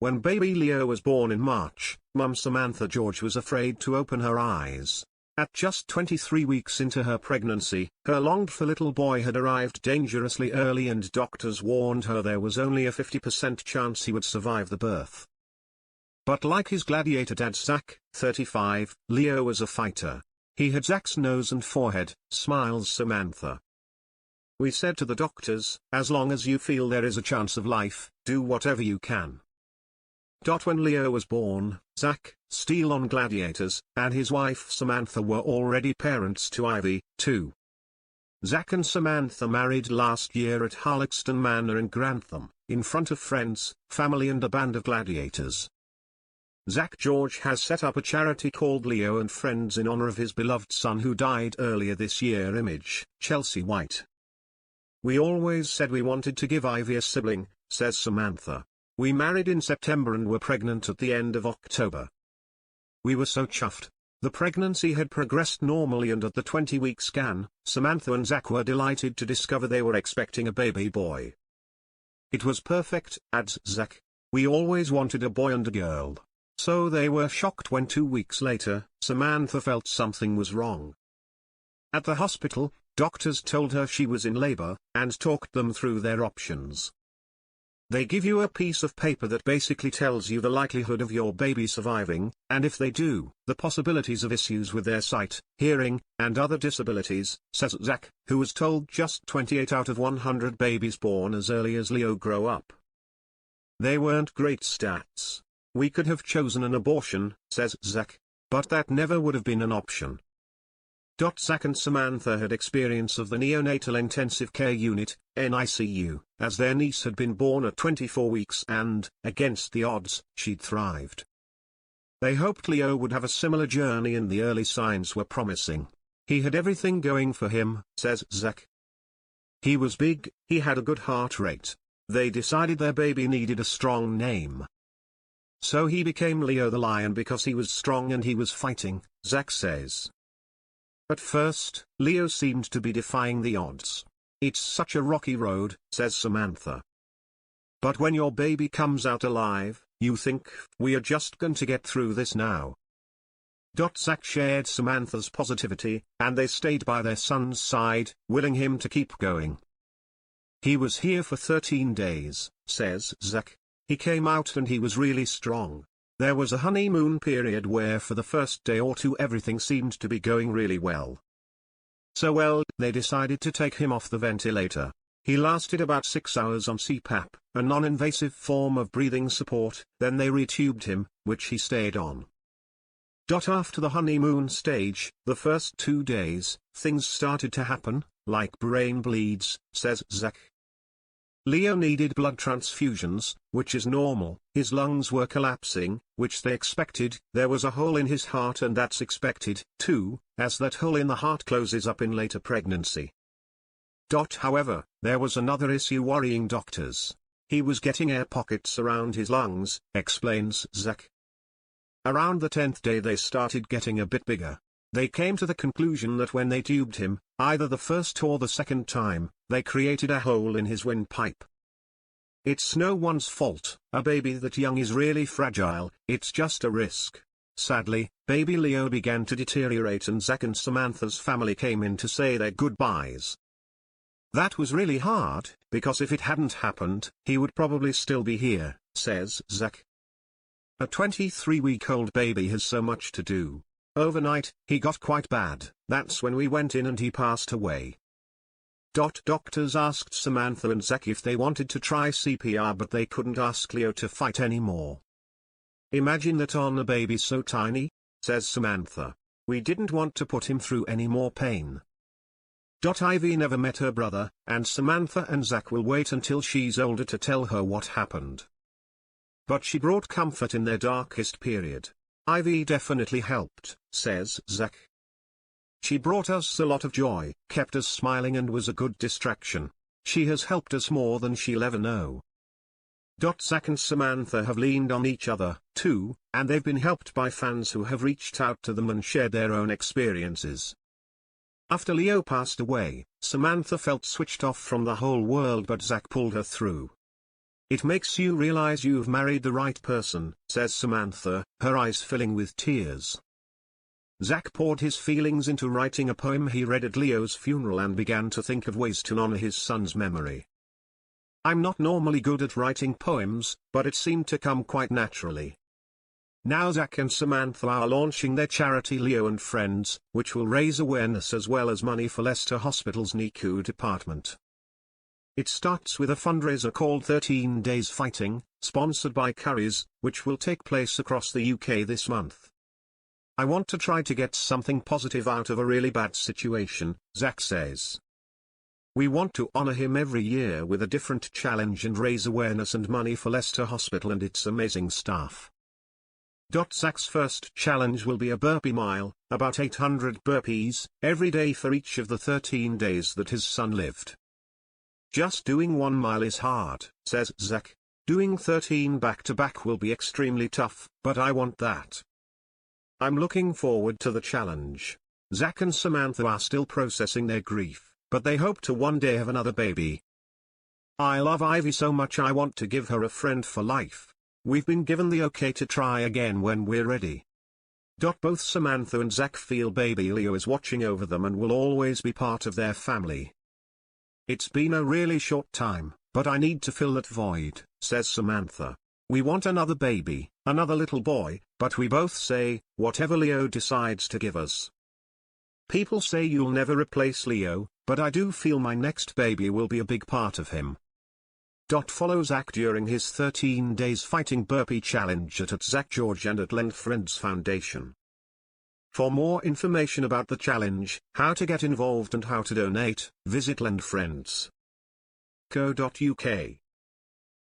When baby Leo was born in March, Mum Samantha George was afraid to open her eyes. At just 23 weeks into her pregnancy, her longed-for little boy had arrived dangerously early and doctors warned her there was only a 50% chance he would survive the birth. But like his gladiator dad Zack, 35, Leo was a fighter. He had Zack's nose and forehead, smiles Samantha. We said to the doctors, as long as you feel there is a chance of life, do whatever you can. When Leo was born, Zack, Steel on Gladiators, and his wife Samantha were already parents to Ivy, too. Zack and Samantha married last year at Harlexton Manor in Grantham, in front of friends, family and a band of gladiators. Zack George has set up a charity called Leo and Friends in honor of his beloved son who died earlier this year. Image, Chelsea White. We always said we wanted to give Ivy a sibling, says Samantha. We married in September and were pregnant at the end of October. We were so chuffed. The pregnancy had progressed normally and at the 20-week scan, Samantha and Zack were delighted to discover they were expecting a baby boy. It was perfect, adds Zack. We always wanted a boy and a girl. So they were shocked when 2 weeks later, Samantha felt something was wrong. At the hospital, doctors told her she was in labor, and talked them through their options. They give you a piece of paper that basically tells you the likelihood of your baby surviving, and if they do, the possibilities of issues with their sight, hearing, and other disabilities, says Zack, who was told just 28 out of 100 babies born as early as Leo grow up. They weren't great stats. We could have chosen an abortion, says Zack, but that never would have been an option. Zack and Samantha had experience of the neonatal intensive care unit, NICU, as their niece had been born at 24 weeks and, against the odds, she'd thrived. They hoped Leo would have a similar journey and the early signs were promising. He had everything going for him, says Zack. He was big, he had a good heart rate. They decided their baby needed a strong name. So he became Leo the Lion because he was strong and he was fighting, Zack says. At first, Leo seemed to be defying the odds. It's such a rocky road, says Samantha. But when your baby comes out alive, you think, we are just going to get through this now. Zack shared Samantha's positivity, and they stayed by their son's side, willing him to keep going. He was here for 13 days, says Zack. He came out and he was really strong. There was a honeymoon period where for the first day or two everything seemed to be going really well. So well, they decided to take him off the ventilator. He lasted about 6 hours on CPAP, a non-invasive form of breathing support, then they retubed him, which he stayed on. After the honeymoon stage, the first 2 days, things started to happen, like brain bleeds, says Zack. Leo needed blood transfusions, which is normal, his lungs were collapsing, which they expected, there was a hole in his heart and that's expected, too, as that hole in the heart closes up in later pregnancy. However, there was another issue worrying doctors. He was getting air pockets around his lungs, explains Zack. Around the 10th day they started getting a bit bigger. They came to the conclusion that when they tubed him, either the first or the second time, they created a hole in his windpipe. It's no one's fault, a baby that young is really fragile, it's just a risk. Sadly, baby Leo began to deteriorate and Zack and Samantha's family came in to say their goodbyes. That was really hard, because if it hadn't happened, he would probably still be here, says Zack. A 23-week-old baby has so much to do. Overnight, he got quite bad, that's when we went in and he passed away. Doctors asked Samantha and Zack if they wanted to try CPR but they couldn't ask Leo to fight anymore. Imagine that on a baby so tiny, says Samantha. We didn't want to put him through any more pain. Ivy never met her brother, and Samantha and Zack will wait until she's older to tell her what happened. But she brought comfort in their darkest period. Ivy definitely helped, says Zack. She brought us a lot of joy, kept us smiling and was a good distraction. She has helped us more than she'll ever know. Zack and Samantha have leaned on each other, too, and they've been helped by fans who have reached out to them and shared their own experiences. After Leo passed away, Samantha felt switched off from the whole world but Zack pulled her through. It makes you realize you've married the right person, says Samantha, her eyes filling with tears. Zack poured his feelings into writing a poem he read at Leo's funeral and began to think of ways to honor his son's memory. I'm not normally good at writing poems, but it seemed to come quite naturally. Now Zack and Samantha are launching their charity Leo and Friends, which will raise awareness as well as money for Leicester Hospital's NICU department. It starts with a fundraiser called 13 Days Fighting, sponsored by Currys, which will take place across the UK this month. I want to try to get something positive out of a really bad situation, Zack says. We want to honor him every year with a different challenge and raise awareness and money for Leicester Hospital and its amazing staff. Zack's first challenge will be a burpee mile, about 800 burpees, every day for each of the 13 days that his son lived. Just doing 1 mile is hard, says Zack. Doing 13 back-to-back will be extremely tough, but I want that. I'm looking forward to the challenge. Zack and Samantha are still processing their grief, but they hope to one day have another baby. I love Ivy so much I want to give her a friend for life. We've been given the okay to try again when we're ready. Both Samantha and Zack feel baby Leo is watching over them and will always be part of their family. It's been a really short time, but I need to fill that void, says Samantha. We want another baby, another little boy, but we both say, whatever Leo decides to give us. People say you'll never replace Leo, but I do feel my next baby will be a big part of him. Follow Zack during his 13 Days Fighting Burpee Challenge at Zack George and at Lend Friends Foundation. For more information about the challenge, how to get involved and how to donate, visit lendfriends.co.uk.